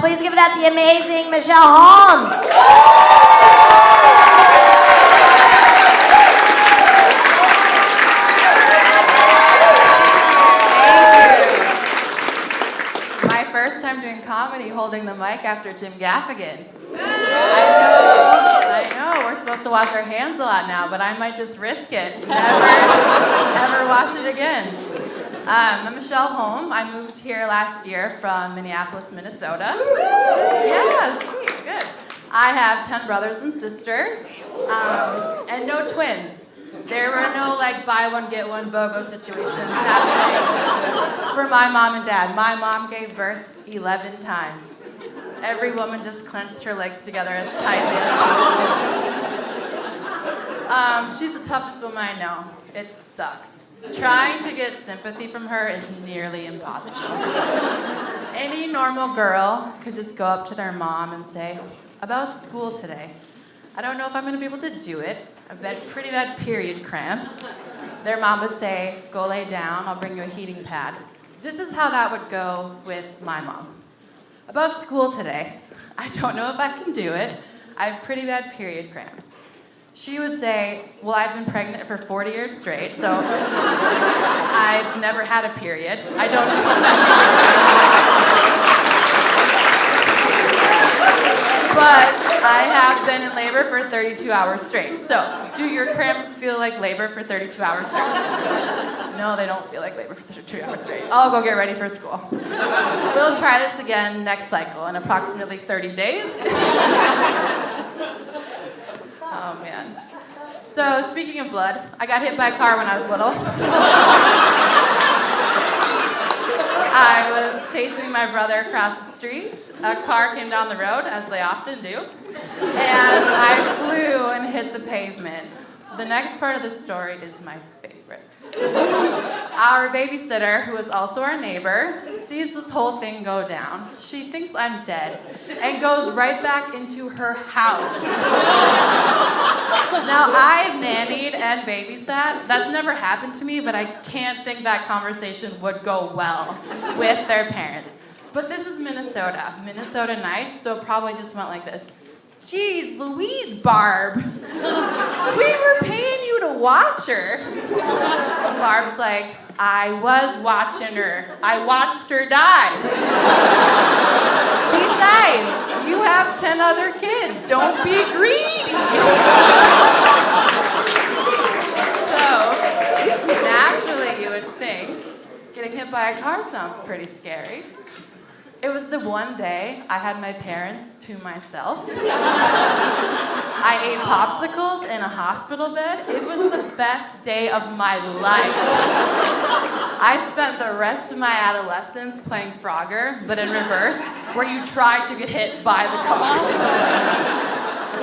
Please give it up the amazing Michelle Holm. My first time doing comedy, holding the mic after Jim Gaffigan. I know, we're supposed to wash our hands a lot now, but I might just risk it. Never wash it again. I'm Michelle Holm. I moved here last year from Minneapolis, Minnesota. Yeah, sweet, good. I have 10 brothers and sisters, and no twins. There were no buy one, get one BOGO situations happening for my mom and dad. My mom gave birth 11 times. Every woman just clenched her legs together as tightly as possible. She's the toughest woman I know. It sucks. Trying to get sympathy from her is nearly impossible. Any normal girl could just go up to their mom and say, about school today. I don't know if I'm going to be able to do it. I've had pretty bad period cramps. Their mom would say, go lay down, I'll bring you a heating pad. This is how that would go with my mom. About school today. I don't know if I can do it. I have pretty bad period cramps. She would say, well, I've been pregnant for 40 years straight, so I've never had a period. I don't But I have been in labor for 32 hours straight. So, do your cramps feel like labor for 32 hours straight? No, they don't feel like labor for 32 hours straight. I'll go get ready for school. We'll try this again next cycle in approximately 30 days. Oh, man. So, speaking of blood, I got hit by a car when I was little. I was chasing my brother across the street. A car came down the road, as they often do, and I flew and hit the pavement. The next part of the story is my favorite. Our babysitter, who is also our neighbor, sees this whole thing go down. She thinks I'm dead and goes right back into her house. Now, I've nannied and babysat. That's never happened to me, but I can't think that conversation would go well with their parents. But this is Minnesota. Minnesota nice, so it probably just went like this. Geez, Louise, Barb. We were paying you to watch her. Barb's like, I was watching her. I watched her die. Besides, you have 10 other kids. Don't be greedy. So, naturally, you would think getting hit by a car sounds pretty scary. It was the one day I had my parents to myself. I ate popsicles in a hospital bed. It was the best day of my life. I spent the rest of my adolescence playing Frogger, but in reverse, where you try to get hit by the car.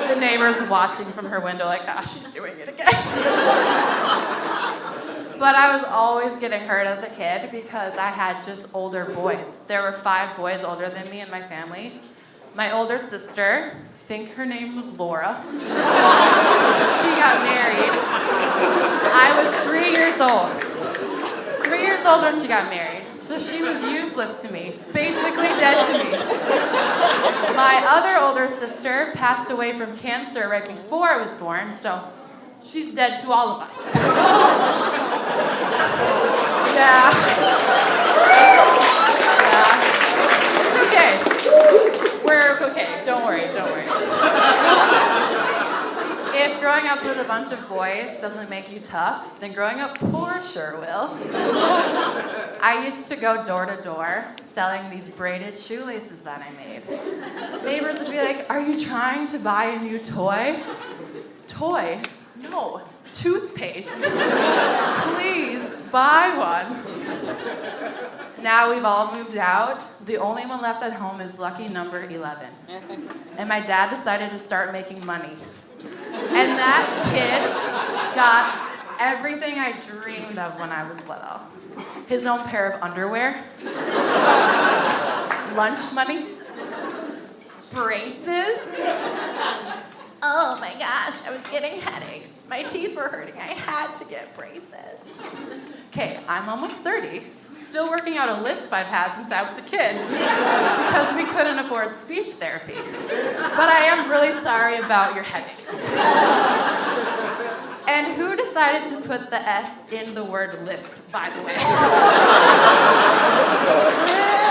The neighbor's watching from her window like, she's doing it again. But I was always getting hurt as a kid because I had just older boys. There were 5 boys older than me in my family. My older sister, I think her name was Laura. She got married. I was 3 years old. 3 years old when she got married. So she was useless to me, basically dead to me. My other older sister passed away from cancer right before I was born, so she's dead to all of us. Yeah. Okay. We're okay. Don't worry. If growing up with a bunch of boys doesn't make you tough, then growing up poor sure will. I used to go door to door selling these braided shoelaces that I made. Neighbors would be like, are you trying to buy a new toy? Toy? No, toothpaste. Please buy one. Now we've all moved out. The only one left at home is lucky number 11. And my dad decided to start making money. And that kid got everything I dreamed of when I was little. His own pair of underwear, lunch money, braces. Oh my gosh, I was getting headaches. My teeth were hurting. I had to get braces. Okay, I'm almost 30. Still working out a lisp I've had since I was a kid because we couldn't afford speech therapy. But I am really sorry about your headaches. And who decided to put the S in the word lisp, by the way?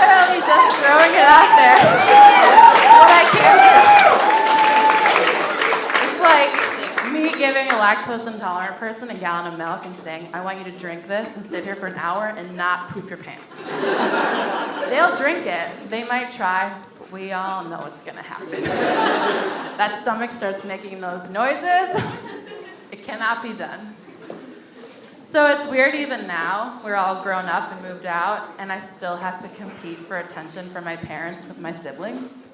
Really just throwing it out there. What I can't do. It's like me giving a lactose intolerant person a gallon of milk and saying, I want you to drink this and sit here for an hour and not poop your pants. They'll drink it. They might try, but we all know what's gonna happen. That stomach starts making those noises. It cannot be done. So it's weird even now, we're all grown up and moved out, and I still have to compete for attention from my parents and my siblings.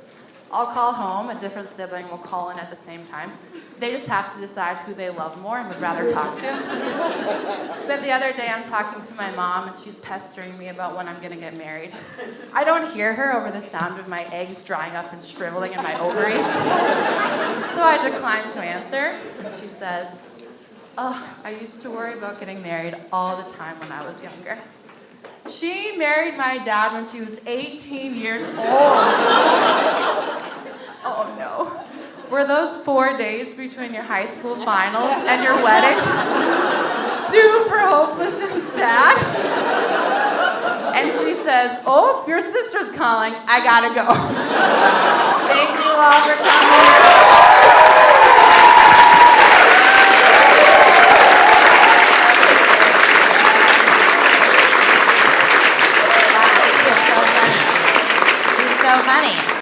I'll call home, a different sibling will call in at the same time. They just have to decide who they love more and would rather talk to. But the other day I'm talking to my mom and she's pestering me about when I'm gonna get married. I don't hear her over the sound of my eggs drying up and shriveling in my ovaries. So I decline to answer. She says, oh, I used to worry about getting married all the time when I was younger. She married my dad when she was 18 years old. Oh no. Were those 4 days between your high school finals and your wedding super hopeless and sad? And she says, oh, your sister's calling. I gotta go. Thank you all for coming.